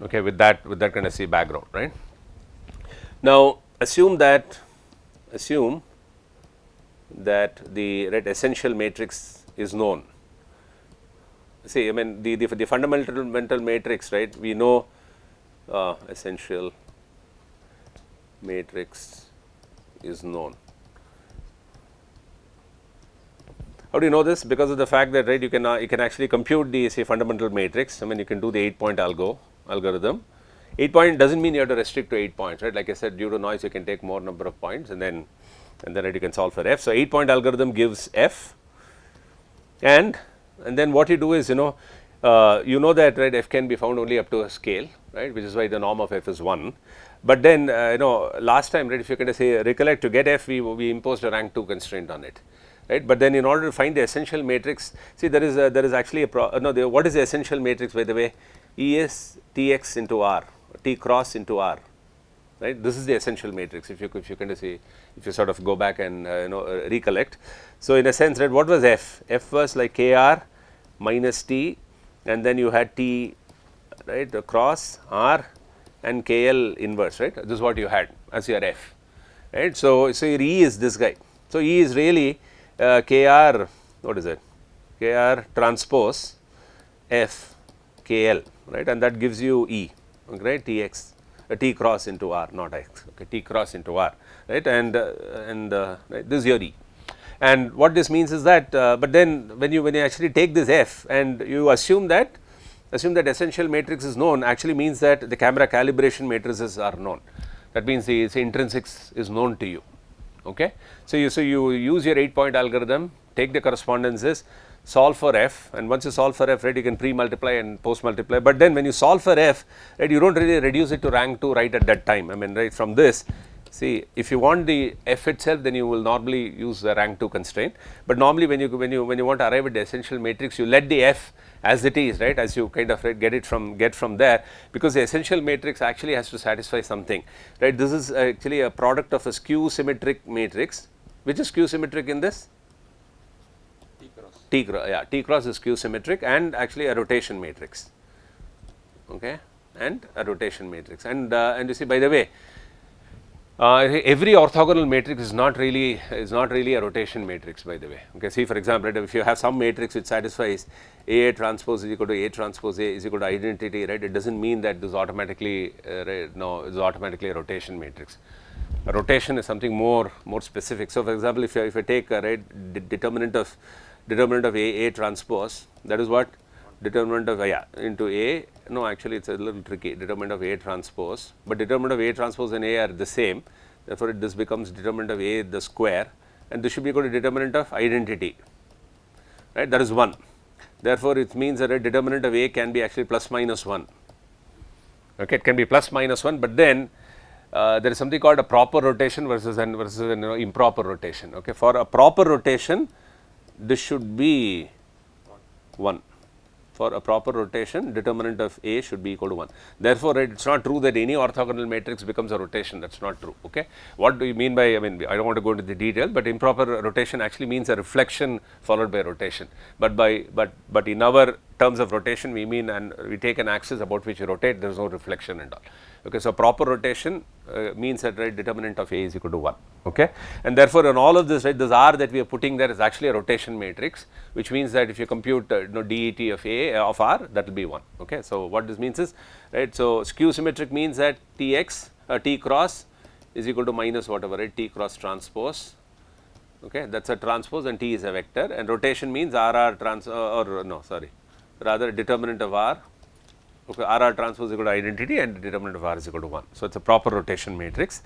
okay, with that kind of C background, right. Now assume that the essential matrix is known. See, I mean the fundamental matrix, right, we know essential matrix is known. How do you know this? Because of the fact that, right, you can actually compute the, say, fundamental matrix. I mean, you can do the 8-point algorithm. 8-point doesn't mean you have to restrict to 8 points, right? Like I said, due to noise, you can take more number of points, and then right, you can solve for f. So 8-point algorithm gives f, and then what you do is, you know that, right, f can be found only up to a scale, right, which is why the norm of f is 1. But then last time, right, if you can say recollect, to get f we imposed a rank 2 constraint on it, right. But then in order to find the essential matrix, see, there is actually a what is the essential matrix, by the way? E is Tx into R, T cross into R, right. This is the essential matrix, if you kind of see, if you sort of go back and recollect. So in a sense, right, what was f? F was like Kr minus T, and then you had T, right, cross R and KL inverse, right. This is what you had as your f, right. So your E is this guy. So E is really Kr, what is it? Kr transpose F KL, right, and that gives you E, right, Tx, T cross into R, not X, okay, T cross into R, right, and right, this is your E. And what this means is that, but then when you actually take this f and you assume that essential matrix is known, actually means that the camera calibration matrices are known. That means the intrinsics is known to you. Okay. So you use your 8-point algorithm, take the correspondences, solve for f, and once you solve for f, right, you can pre-multiply and post-multiply. But then when you solve for f, right, you don't really reduce it to rank 2 right at that time. I mean, right, from this, see, if you want the f itself, then you will normally use the rank 2 constraint. But normally when you want to arrive at the essential matrix, you let the f as it is, right, as you kind of, right, get from there, because the essential matrix actually has to satisfy something, right. This is actually a product of a skew symmetric matrix. Which is skew symmetric in this? T cross, yeah, T cross is skew symmetric, and actually a rotation matrix, okay, and a rotation matrix. And you see, by the way, every orthogonal matrix is not really a rotation matrix, by the way. Okay, see, for example, right, if you have some matrix which satisfies A transpose is equal to A transpose A is equal to identity, right, it doesn't mean that this is automatically is automatically a rotation matrix. A rotation is something more specific. So for example, if I take a, right, determinant of A transpose, that is what determinant of into A. No, actually it's a little tricky. Determinant of A transpose, but determinant of A transpose and A are the same. Therefore, this becomes determinant of A the square, and this should be equal to determinant of identity, right. That is 1. Therefore, it means that a determinant of A can be actually plus minus 1. Okay, it can be plus minus 1, but then there is something called a proper rotation versus an improper rotation. Okay, for a proper rotation, this should be 1. For a proper rotation, determinant of A should be equal to 1. Therefore, right, it's not true that any orthogonal matrix becomes a rotation. That's not true. Okay, what do you mean by? I mean, I don't want to go into the detail, but improper rotation actually means a reflection followed by rotation. But in our terms of rotation, we mean, and we take an axis about which you rotate. There is no reflection and all. Okay, so proper rotation means that, right, determinant of A is equal to 1. Okay, and therefore, in all of this, right, this R that we are putting there is actually a rotation matrix, which means that if you compute det of A of R, that will be 1. Okay, so what this means is, right, so skew symmetric means that Tx T cross is equal to minus whatever, right, T cross transpose. Okay, that's a transpose and T is a vector, and rotation means RR trans rather determinant of R. Okay, RR transpose is equal to identity, and determinant of R is equal to 1. So it's a proper rotation matrix.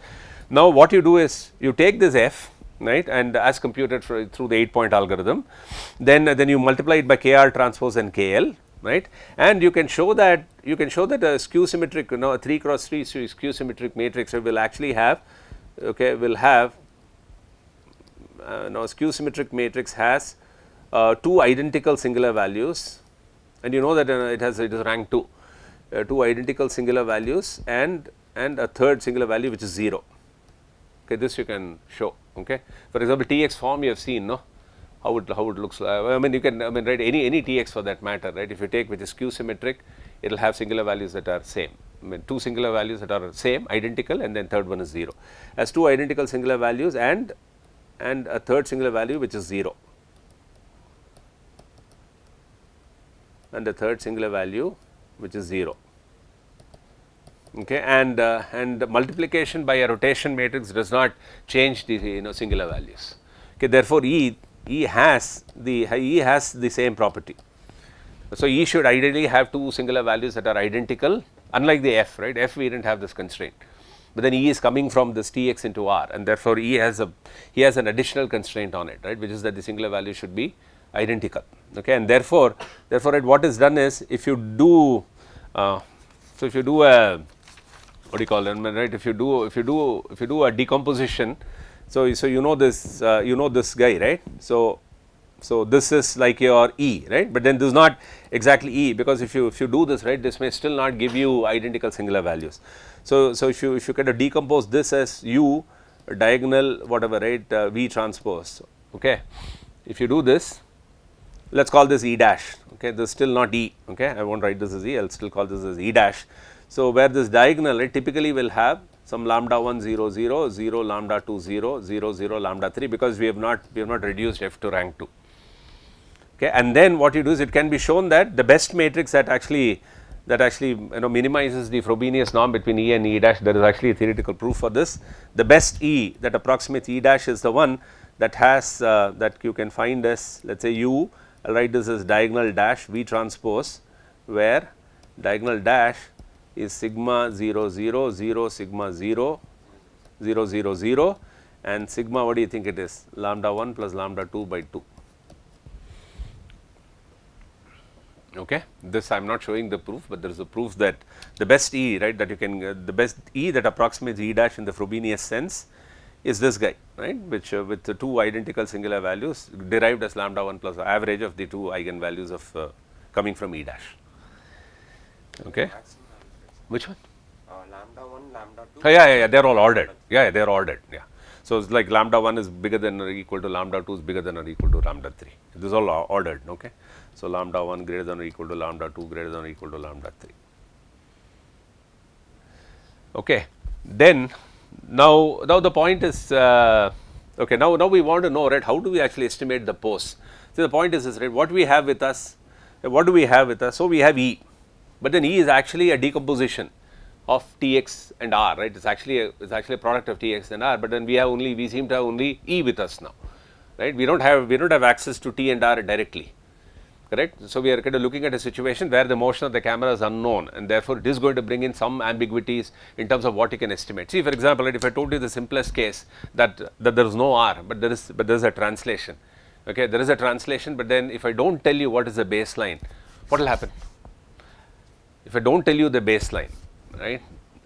Now what you do is you take this f, right, and as computed through the 8-point algorithm, then you multiply it by Kr transpose and KL, right, and you can show that a skew symmetric, a 3 cross 3 skew symmetric matrix will actually have, okay, skew symmetric matrix has 2 identical singular values, and you know that it is rank 2. 2 identical singular values and a third singular value which is 0. Okay, this you can show. Okay, for example, Tx form you have seen, no, how it looks like. I mean, you can, right, any Tx for that matter, right. If you take which is skew symmetric, it will have singular values that are same. I mean, two singular values that are same, identical, and then third one is 0. As two identical singular values and a third singular value which is 0, and the third singular value which is 0. Okay, and multiplication by a rotation matrix does not change the singular values. Okay, therefore, E has the same property. So, E should ideally have two singular values that are identical, unlike the F, right. F we did not have this constraint, but then E is coming from this Tx into R, and therefore, he has an additional constraint on it, right, which is that the singular value should be identical. Okay, and therefore, what is done is, if you do so if you do a, what do you call it, right, if you do a decomposition, so you know this guy, right. So this is like your E, right, but then this is not exactly E, because if you do this, right, this may still not give you identical singular values. So if you kind of decompose this as U diagonal whatever, right, V transpose, okay, if you do this, let us call this E dash, okay, this is still not E, okay, I will not write this as E, I will still call this as E dash. So where this diagonal, right, typically will have some lambda 1 0 0 0 lambda 2 0 0 0 lambda 3, because we have not reduced F to rank 2. Okay, and then what you do is, it can be shown that the best matrix that actually minimizes the Frobenius norm between E and E dash, there is actually a theoretical proof for this. The best E that approximates E dash is the one that has that you can find as, let us say, U, I will write this as diagonal dash V transpose, where diagonal dash is sigma 0 0 0 sigma 0 0 0 0, and sigma, what do you think it is, lambda 1 plus lambda 2 by 2. Okay, this I am not showing the proof, but there is a proof that the best E, right, that you can the best E that approximates E dash in the Frobenius sense is this guy, right, which with the two identical singular values derived as lambda 1 plus the average of the two eigenvalues of coming from E dash. Okay, which one? Lambda 1, lambda 2. Oh, yeah, they are all ordered. Yeah, they are ordered. Yeah. So it's like lambda 1 is bigger than or equal to lambda 2 is bigger than or equal to lambda 3. This is all ordered. Okay. So lambda 1 greater than or equal to lambda 2 greater than or equal to lambda 3. Okay. Then now the point is okay. Now we want to know, right, how do we actually estimate the pose? So the point is this, right, what we have with us, what do we have with us? So we have E, but then E is actually a decomposition of Tx and R, right. It's actually a product of Tx and R, but then we seem to have only E with us now, right. We don't have access to T and R directly, correct. So we are kind of looking at a situation where the motion of the camera is unknown, and therefore it is going to bring in some ambiguities in terms of what you can estimate. See, for example, right, if I told you the simplest case that there is no R, but there is a translation, okay, there is a translation, but then if I don't tell you what is the baseline, what will happen? If I don't tell you the baseline, right,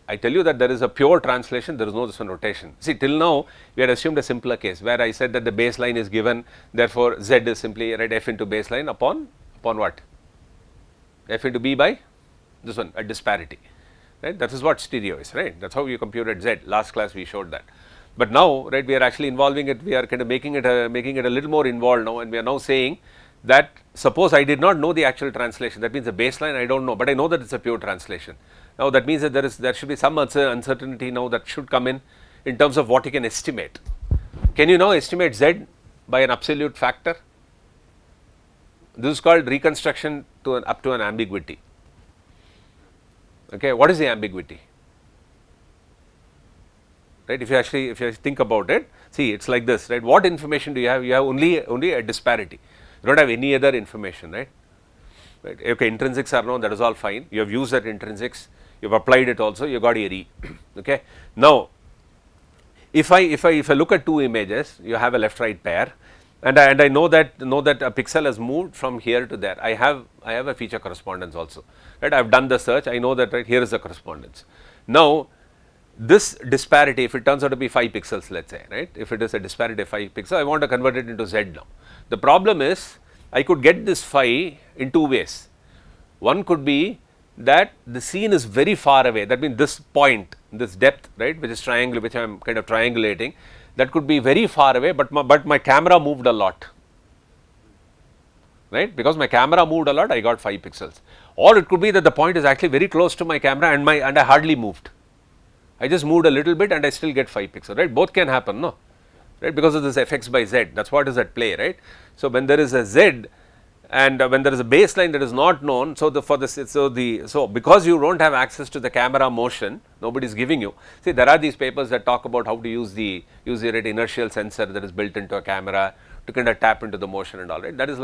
I tell you that there is a pure translation, there is no this one rotation. See, till now we had assumed a simpler case where I said that the baseline is given, therefore Z is simply, right, F into baseline upon what? F into B by this one, a disparity, right. That is what stereo is, right. That is how you computed Z. Last class we showed that. But now, right, we are actually involving it, we are kind of making it a little more involved now, and we are now saying that suppose I did not know the actual translation, that means the baseline I do not know, but I know that it is a pure translation. Now that means that there should be some uncertainty now that should come in terms of what you can estimate. Can you now estimate Z by an absolute factor? This is called reconstruction up to an ambiguity. Okay, what is the ambiguity? Right, if you actually think about it, see, it is like this, right. What information do you have? You have only a disparity. You don't have any other information, right. Right. Okay, intrinsics are known, that is all fine. You have used that intrinsics, you have applied it also, you got your E. Okay. Now, if I look at two images, you have a left right pair, and I know that a pixel has moved from here to there. I have a feature correspondence also, right. I have done the search, I know that, right, here is the correspondence. Now, this disparity, if it turns out to be 5 pixels, let us say, right, if it is a disparity of 5 pixels, I want to convert it into Z now. The problem is, I could get this phi in two ways. One could be that the scene is very far away, that means this point, this depth, right, which is which I am kind of triangulating, that could be very far away, but my camera moved a lot. right, because my camera moved a lot, I got 5 pixels. Or it could be that the point is actually very close to my camera and I hardly moved. I just moved a little bit and I still get 5 pixels, right. Both can happen, no, right, because of this fx by z, that is what is at play, right. So, when there is a z and when there is a baseline that is not known, so because you do not have access to the camera motion, nobody is giving you. See, there are these papers that talk about how to use the inertial sensor that is built into a camera to kind of tap into the motion and all, right. That is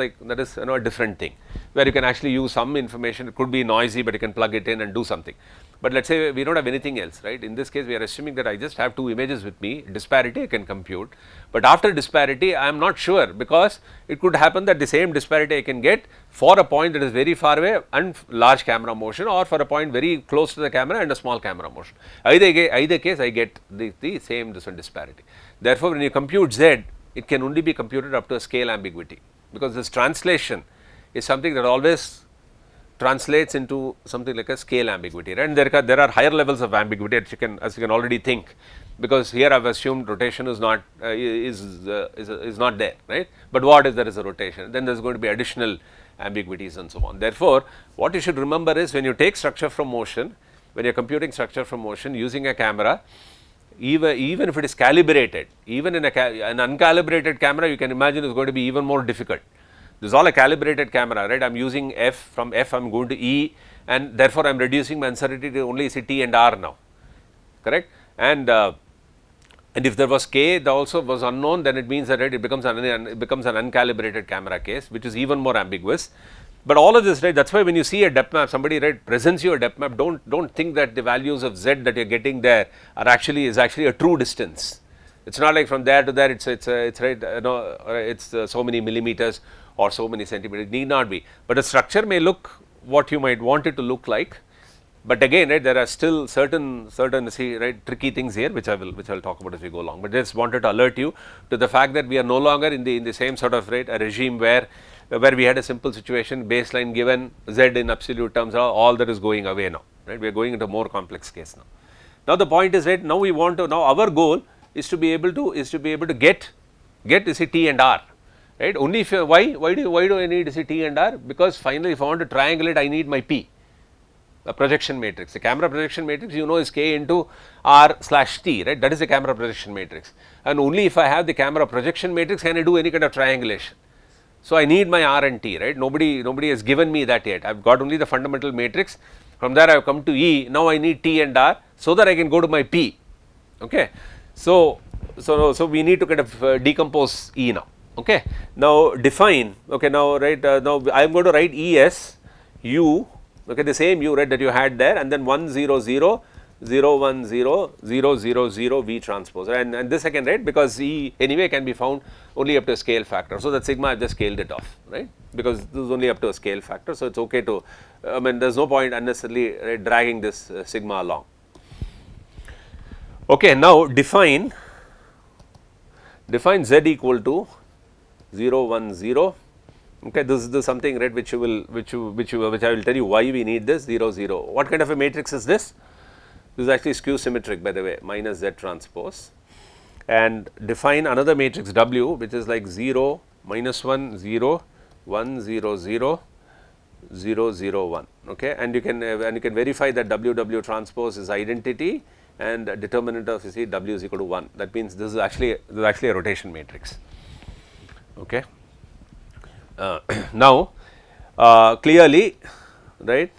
a different thing, where you can actually use some information. It could be noisy, but you can plug it in and do something. But let us say we do not have anything else, right. In this case, we are assuming that I just have 2 images with me, disparity I can compute, but after disparity I am not sure, because it could happen that the same disparity I can get for a point that is very far away and large camera motion, or for a point very close to the camera and a small camera motion. Either case I get the same disparity. Therefore, when you compute z, it can only be computed up to a scale ambiguity, because this translation is something that always translates into something like a scale ambiguity, right. And there are higher levels of ambiguity as you can already think, because here I have assumed rotation is not not there, right. But what if there is a rotation? Then there is going to be additional ambiguities and so on. Therefore, what you should remember is, when you take structure from motion, when you are computing structure from motion using a camera, even if it is calibrated, even in an uncalibrated camera, you can imagine is going to be even more difficult. This is all a calibrated camera, right. I am using f, from f I am going to E, and therefore I am reducing my uncertainty to only say T and R now, correct. And if there was K that also was unknown, then it means that, right, it becomes an uncalibrated camera case, which is even more ambiguous. But all of this, right, that is why when you see a depth map, somebody, right, presents you a depth map, don't think that the values of z that you are getting there are actually a true distance. It is not like from there to there it's right, it's so many millimeters or so many centimeters. It need not be, but the structure may look what you might want it to look like. But again, right, there are still certain right, tricky things here, which I will talk about as we go along. But just wanted to alert you to the fact that we are no longer in the same sort of, right, a regime where we had a simple situation, baseline given, z in absolute terms, all that is going away now, right. We are going into a more complex case now. Now the point is, right, now our goal is to be able to get you see T and R, right. Only if why do I need T and R? Because finally, if I want to triangulate, I need my P, a projection matrix. The camera projection matrix, is K into R/T, right. That is the camera projection matrix, and only if I have the camera projection matrix can I do any kind of triangulation. So I need my R and T, right. Nobody has given me that yet. I have got only the fundamental matrix. From there I have come to E. Now I need T and R so that I can go to my P. Okay. So we need to kind of decompose E now. Okay. Now define. Okay. Now, right. Now I am going to write ES U. Okay, the same U, right, that you had there, and then 1 0 0 0 1 0 0 0 0 V transpose, and this I can write because E anyway can be found only up to a scale factor. So that sigma I have just scaled it off, right, because this is only up to a scale factor. So it is okay to, there is no point unnecessarily, right, dragging this sigma along. Okay, now define z equal to 0 1 0. Okay, this is something, right, which I will tell you why we need this 0 0. What kind of a matrix is this? This is actually skew symmetric, by the way, minus Z transpose, and define another matrix W, which is like 0 minus 1 0 1 0 0 0 0 1. Okay, and you can verify that W transpose is identity and determinant of, you see, W is equal to 1. That means this is actually a rotation matrix. Okay. Now, clearly, right,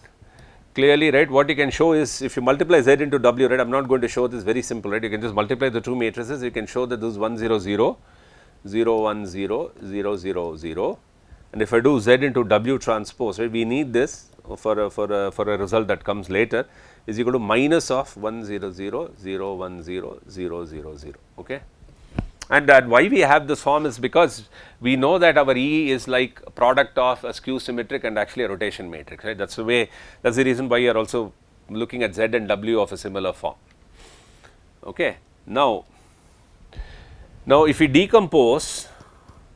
what you can show is, if you multiply Z into W, right, I am not going to show this, very simple, right, you can just multiply the two matrices, you can show that this is 1 0 0 0 1 0 0 0 0, and if I do Z into W transpose, right, we need this for a result that comes later, is equal to minus of 1 0 0 0 1 0 0 0 0. Okay. And why we have this form is because we know that our E is like a product of a skew symmetric and actually a rotation matrix, right. That is the reason why you are also looking at Z and W of a similar form. Okay. Now if we decompose,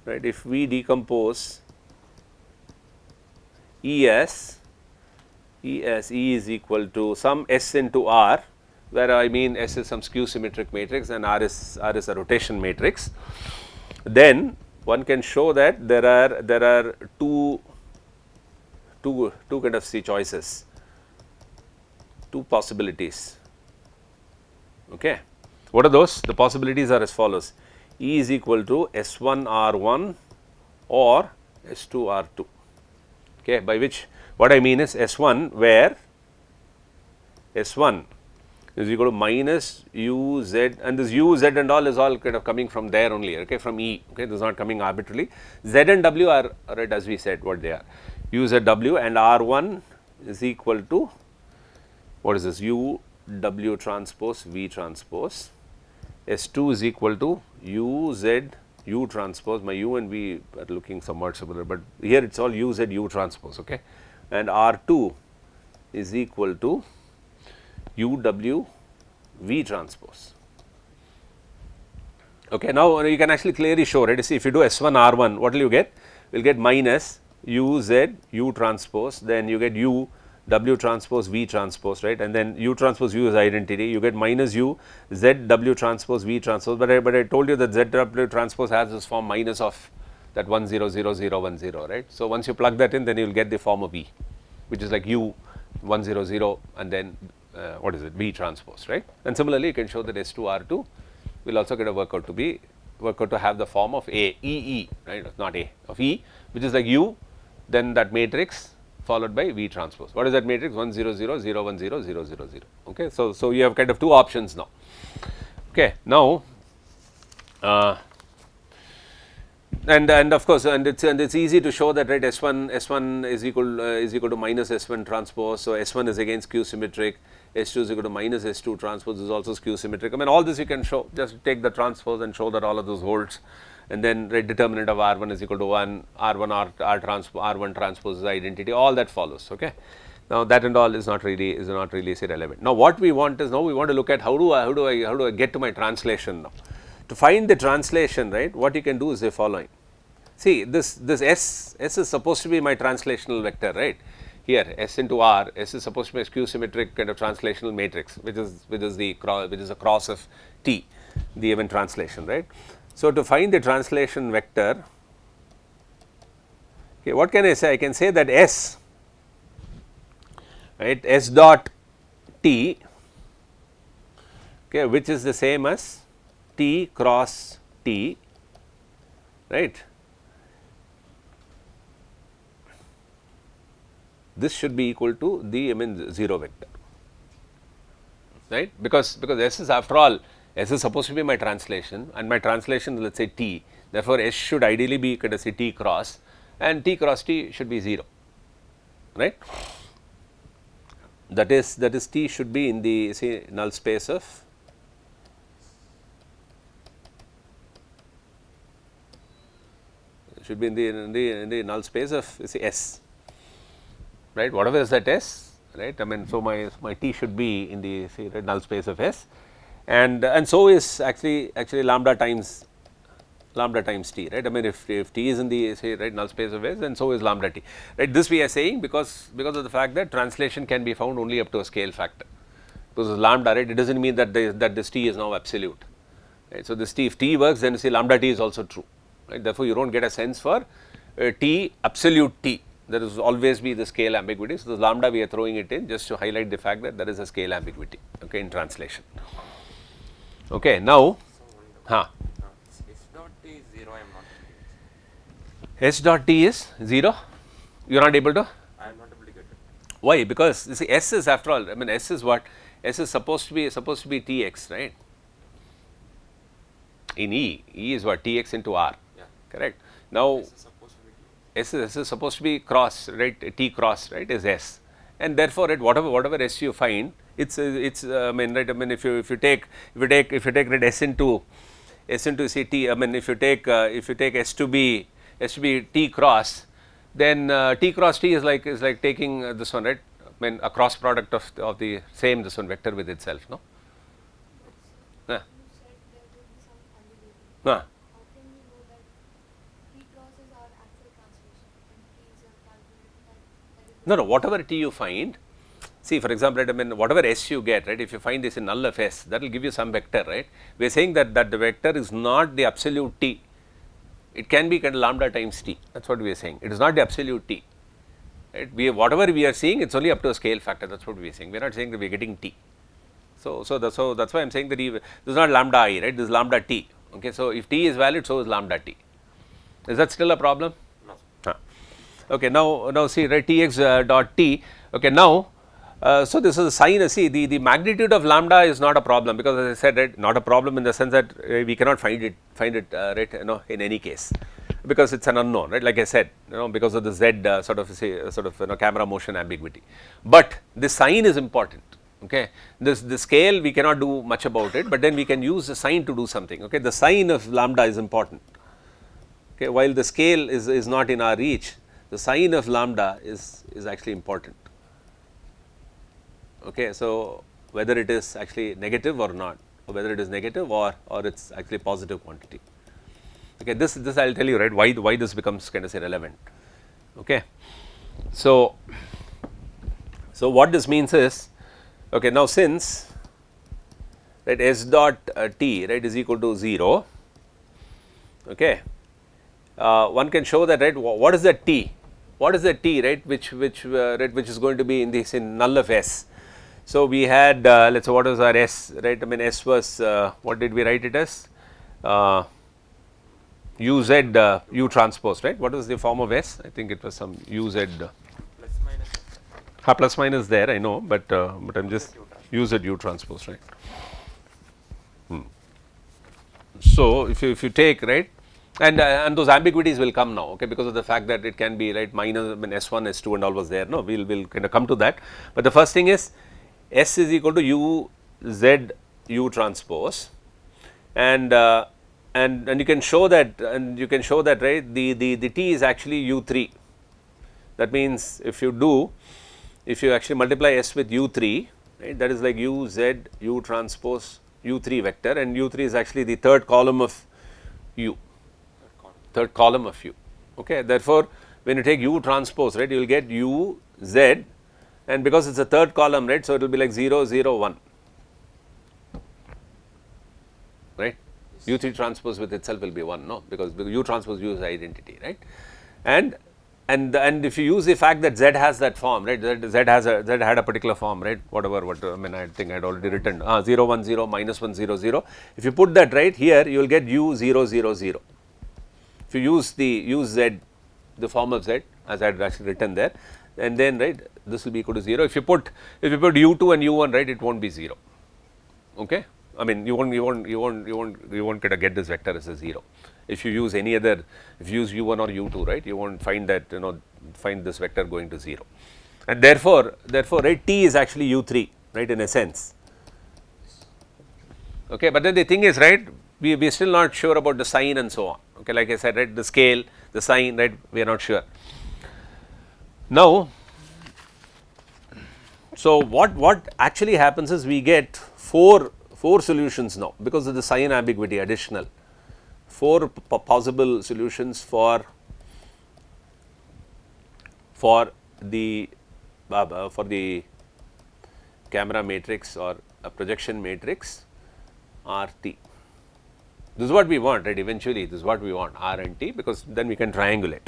right, if we decompose E is equal to some S into R, where I mean S is some skew symmetric matrix and R is a rotation matrix, then one can show that there are two kind of choices, two possibilities. Okay. What are those? The possibilities are as follows: E is equal to S1 R1 or S2 R2. Okay, by which what I mean is S1, where S1 is equal to minus U Z, and this U Z and all is all kind of coming from there only, okay, from E. Okay, this is not coming arbitrarily. Z and W are right as we said what they are. U Z W, and R1 is equal to, what is this, U W transpose V transpose. S2 is equal to U Z U transpose. My U and V are looking somewhat similar, but here it is all U Z U transpose, okay, and R2 is equal to U W V transpose. Okay, now you can actually clearly show, right? See, if you do S1 R1, what will you get? You will get minus U Z U transpose, then you get U W transpose V transpose, right? And then U transpose U is identity. You get minus U Z W transpose V transpose. But I told you that Z W transpose has this form minus of that 1 0 0 0 1 0, right? So once you plug that in, then you will get the form of V, which is like U 1 0 0 and then what is it, V transpose, right? And similarly, you can show that S2 R2 will also get a work out to have the form of A, E, right? Not A, of E, which is like U, then that matrix followed by V transpose. What is that matrix? 1 0 0 0 1 0 0 0 0. Okay, so you have kind of two options now. Okay, now and of course, and it's easy to show that, right? S1 is equal to minus S1 transpose. So S1 is again skew symmetric. S2 is equal to minus S2 transpose is also skew symmetric. I mean, all this you can show. Just take the transpose and show that all of those holds, and then, right, determinant of R1 is equal to 1, R1 transpose is identity. All that follows. Okay. Now that and all is not really relevant. Now what we want is, now we want to look at how do I get to my translation now. To find the translation, right, what you can do is the following. See, this S is supposed to be my translational vector, right? Here S into R, S is supposed to be a skew symmetric kind of translational matrix, which is a cross of T, the event translation, right? So to find the translation vector, okay, what can I say? I can say that S, right, S dot T, okay, which is the same as T cross T, right? This should be equal to the 0 vector, right? Because S is, after all, S is supposed to be my translation, and my translation is, let us say, T. Therefore, S should ideally be, let us say, T cross, and T cross T should be 0, right? That is T should be in the, say, null space of in the null space of, say, S, right? Whatever is that S, right? I mean, so my T should be in the, say, right, null space of S, and so is actually lambda times T, right? I mean, if T is in the, say, right, null space of S, then so is lambda T, right? This we are saying because of the fact that translation can be found only up to a scale factor. Because lambda, right, it does not mean that this T is now absolute, right? So this T, if T works, then say lambda T is also true, right? Therefore, you do not get a sense for T absolute T. There is always be the scale ambiguity. So, the lambda we are throwing it in just to highlight the fact that there is a scale ambiguity, okay, in translation. Okay, now, S dot T is 0, I am not able to. S dot T is 0, you are not able to? I am not able to get it. Why? Because you see, S is, after all, I mean, S is what? S is supposed to be Tx, right? In E is what? Tx into R, Yeah. correct? Now, S is supposed to be T. S is supposed to be cross, right? T cross, right, is S, and therefore, at whatever S you find, it's I mean, right? I mean, if you take right, S into say T, I mean, if you take S to be T cross, then T cross T is like taking this one, right? I mean, a cross product of the same this one vector with itself, no? You said there will be some ambiguity. How can we know that T cross is our actual translation and T is a calculated that is No, whatever T you find, see, for example, right, I mean, whatever S you get, right, if you find this in null of S, that will give you some vector, right? We are saying that the vector is not the absolute T, it can be kind of lambda times t, that is what we are saying. It is not the absolute t, right. Whatever we are seeing, it is only up to a scale factor, that is what we are saying. We are not saying that we are getting t. So that is why I am saying that this is not lambda I, right, this is lambda t. Okay. So if t is valid, so is lambda t. Is that still a problem? No. Okay. Now see, right, tx dot t. Okay. Now, so this is a sign. See, the magnitude of lambda is not a problem, because as I said, right, not a problem in the sense that we cannot find it right, in any case, because it is an unknown, right, like I said, because of the z sort of camera motion ambiguity. But the sign is important. Okay, the scale we cannot do much about it, but then we can use the sign to do something. Okay, the sign of lambda is important. Okay, while the scale is not in our reach, the sign of lambda is actually important. Okay, so whether it is actually negative or not, or whether it is negative or it is actually positive quantity. Okay, this I will tell you, right, why this becomes kind of say relevant. Okay, so what this means is, okay, now since, right, s dot t, right, is equal to 0, okay, one can show that, right, what is the t, right, which is going to be in null of s. So we had let us say what was our s, right, I mean s was what did we write it as, uz u transpose, right. What was the form of s? I think it was some uz Plus minus. plus minus there, I know, but I am just uz u transpose, right. So if you take, right, and those ambiguities will come now, okay, because of the fact that it can be, right, minus, I mean s1 s2 and all was there. No, we'll kind of come to that, but the first thing is s is equal to u z u transpose, and you can show that, right, the t is actually u3. That means if you actually multiply s with u3, right, that is like u z u transpose u3 vector, and u3 is actually the third column of u, okay. Therefore, when you take u transpose, right, you will get u z, and because it is a third column, right, so it will be like 0 0 1, right. U3 transpose with itself will be 1, no, because u transpose u is identity, right, and if you use the fact that z has that form, right, z had a particular form, right, I mean I think I had already written 0 1 0 minus 1 0 0. If you put that right here, you will get u 0 0 0. If you use z, the form of z as I had actually written there, and then, right, this will be equal to 0. If you put u2 and u1, right, it won't be 0. Okay, I mean you won't get this vector as a 0. If you use any other, if you use u1 or u2, right, you won't find that, find this vector going to 0, and therefore, right, t is actually u3, right, in a sense. Okay, but then the thing is, right, we are still not sure about the sign and so on. Okay, like I said, right, the scale, the sign, right, we are not sure. Now, so what actually happens is we get four solutions now because of the sign ambiguity additional. 4 possible solutions for the camera matrix or a projection matrix RT. This is what we want, right, eventually this is what we want, R and T, because then we can triangulate.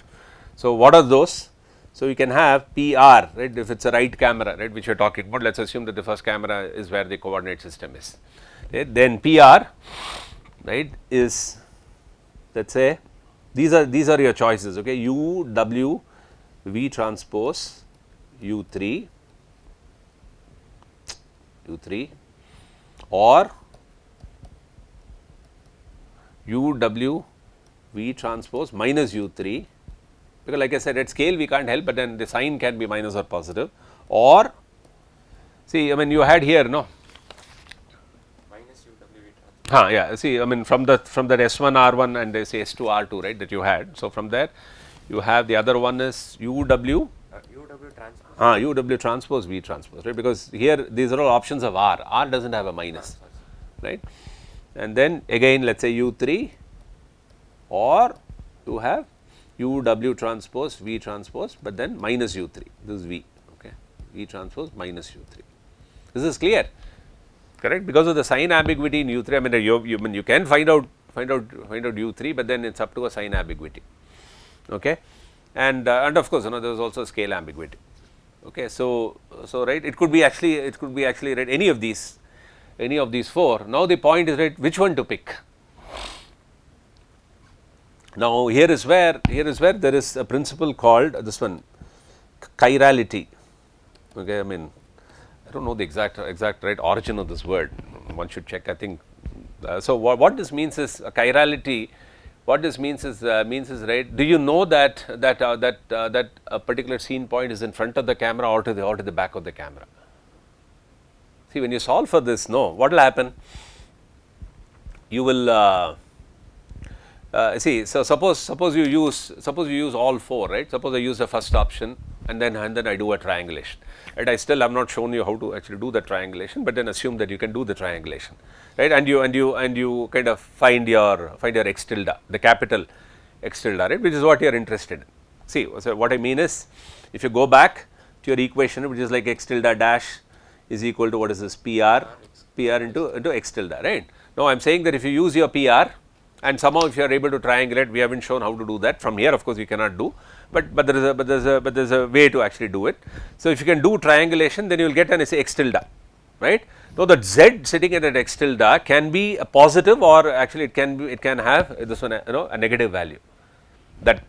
So what are those? So we can have PR, right, if it is a right camera, right, which we are talking about. Let us assume that the first camera is where the coordinate system is. Okay. Then PR, right, is, let us say these are your choices, okay, U W V transpose U3 or U W V transpose minus U3, because like I said, at scale we can't help, but then the sign can be minus or positive, or see, I mean you had here, no, minus UW transpose. yeah, see, I mean from that S1 R1 and say S2 R2, right, that you had. So from there you have the other one is UW UW transpose. UW transpose V transpose, right, because here these are all options of R does not have a minus, right, and then again let us say U3, or you have UW transpose V transpose, but then minus U3, this is V, okay, V transpose minus U3. This is clear, correct, because of the sign ambiguity in U3. I mean you can find out u3, but then it's up to a sign ambiguity. Okay, and of course, there is also scale ambiguity. Okay, so right, it could be actually right, any of these 4. Now the point is, right, which one to pick. Now here is where there is a principle called this one, chirality. Okay, I mean, I don't know the exact right origin of this word. One should check. I think so. What this means is chirality. What this means is right. Do you know that a particular scene point is in front of the camera or to the back of the camera? See, when you solve for this, no, what will happen? You will see. So suppose you use all 4, right? Suppose I use the first option and then I do a triangulation. Right? I still have not shown you how to actually do the triangulation, but then assume that you can do the triangulation, right? And you kind of find your x tilde, the capital x tilde, right? Which is what you are interested in. See, so what I mean is, if you go back to your equation, which is like x tilde dash is equal to what is this, PR into x tilde, right? Now I am saying that if you use your PR and somehow if you are able to triangulate, we haven't shown how to do that from here, of course we cannot do, but there is a way to actually do it. So if you can do triangulation, then you will get an x tilde, right? Now that z sitting at that x tilde can be a positive, or actually it can have this one, a negative value, that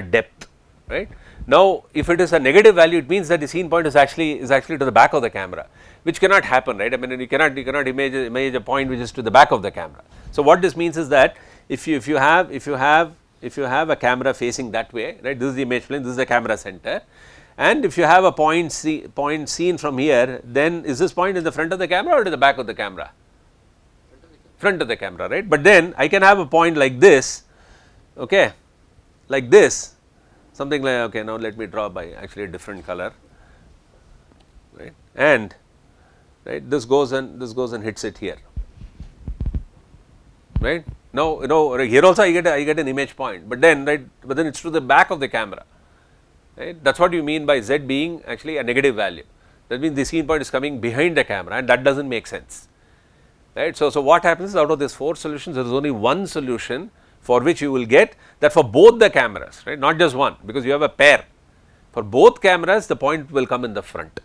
depth, right? Now if it is a negative value, it means that the scene point is actually to the back of the camera, which cannot happen, right? I mean, you cannot image a point which is to the back of the camera. So what this means is that if you have a camera facing that way, right, this is the image plane, this is the camera center, and if you have a point seen from here, then is this point in the front of the camera or to the back of the camera? Front of the camera, right? But then I can have a point like this, okay, like this, something like, okay, now let me draw by actually a different color, right, and right, this goes and hits it here, right. Now here also I get an image point, but then it's to the back of the camera, right. That is what you mean by z being actually a negative value. That means the scene point is coming behind the camera, and that does not make sense, right. So what happens is, out of these 4 solutions, there is only one solution for which you will get that for both the cameras, right, not just one, because you have a pair. For both cameras, the point will come in the front.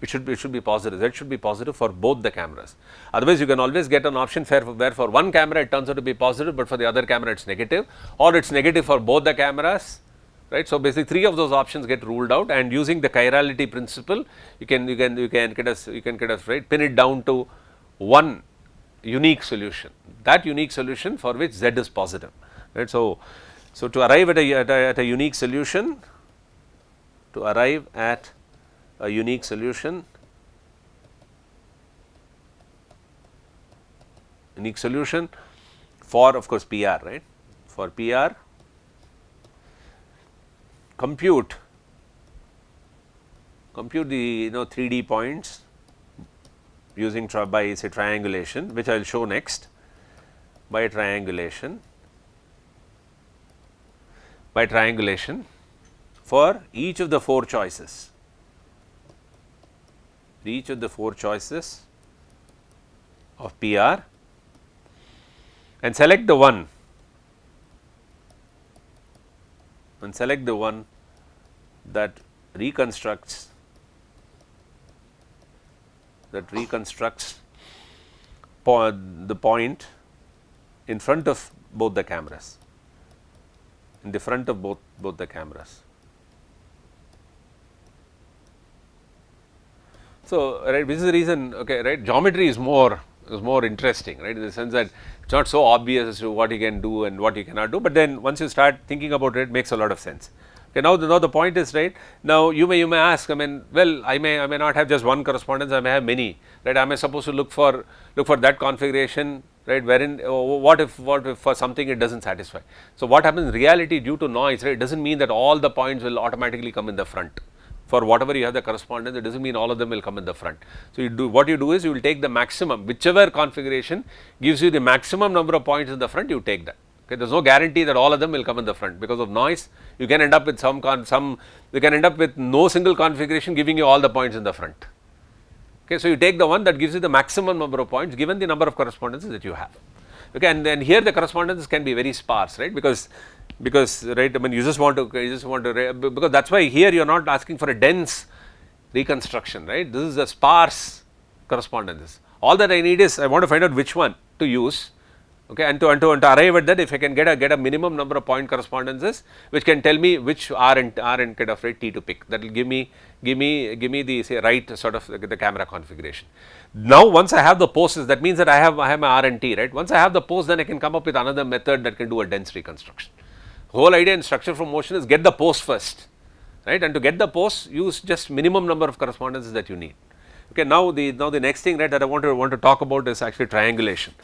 It should be positive. That should be positive for both the cameras. Otherwise, you can always get an option where for one camera it turns out to be positive, but for the other camera it is negative, or it is negative for both the cameras, right. So basically 3 of those options get ruled out, and using the chirality principle, you can kind of right, pin it down to one unique solution. That unique solution for which z is positive, right. So to arrive at a unique solution, for, of course, PR, right. For PR, compute the 3D points using by say triangulation, which I will show next. By triangulation for each of the 4 choices. Each of the 4 choices of PR, and select the one that reconstructs the point in front of both the cameras, in the front of both the cameras. So, right, which is the reason, okay, right, geometry is more interesting, right, in the sense that it is not so obvious as to what you can do and what you cannot do, but then once you start thinking about it, it makes a lot of sense. Okay, now the point is, right, now you may ask, I mean, well, I may not have just one correspondence, I may have many, right. Am I supposed to look for that configuration, right, wherein what if for something it does not satisfy. So what happens in reality, due to noise, right, it does not mean that all the points will automatically come in the front. For whatever you have the correspondence, it does not mean all of them will come in the front. So what you do is, you will take the maximum, whichever configuration gives you the maximum number of points in the front, you take that. Okay, there is no guarantee that all of them will come in the front, because of noise. You can end up with you can end up with no single configuration giving you all the points in the front. Okay, so you take the one that gives you the maximum number of points given the number of correspondences that you have. Okay, and then here the correspondences can be very sparse, right, because right, I mean you just want to because that is why here you are not asking for a dense reconstruction, right. This is a sparse correspondences. All that I need is I want to find out which one to use, okay, and to arrive at that, if I can get a minimum number of point correspondences which can tell me which R and kind of right T to pick, that will give me the say right sort of the camera configuration. Now once I have the poses, that means that I have my R and T, right. Once I have the pose, then I can come up with another method that can do a dense reconstruction. Whole idea in structure from motion is get the pose first, right, and to get the pose use just minimum number of correspondences that you need. Okay, now the next thing, right, that I want to talk about is actually triangulation.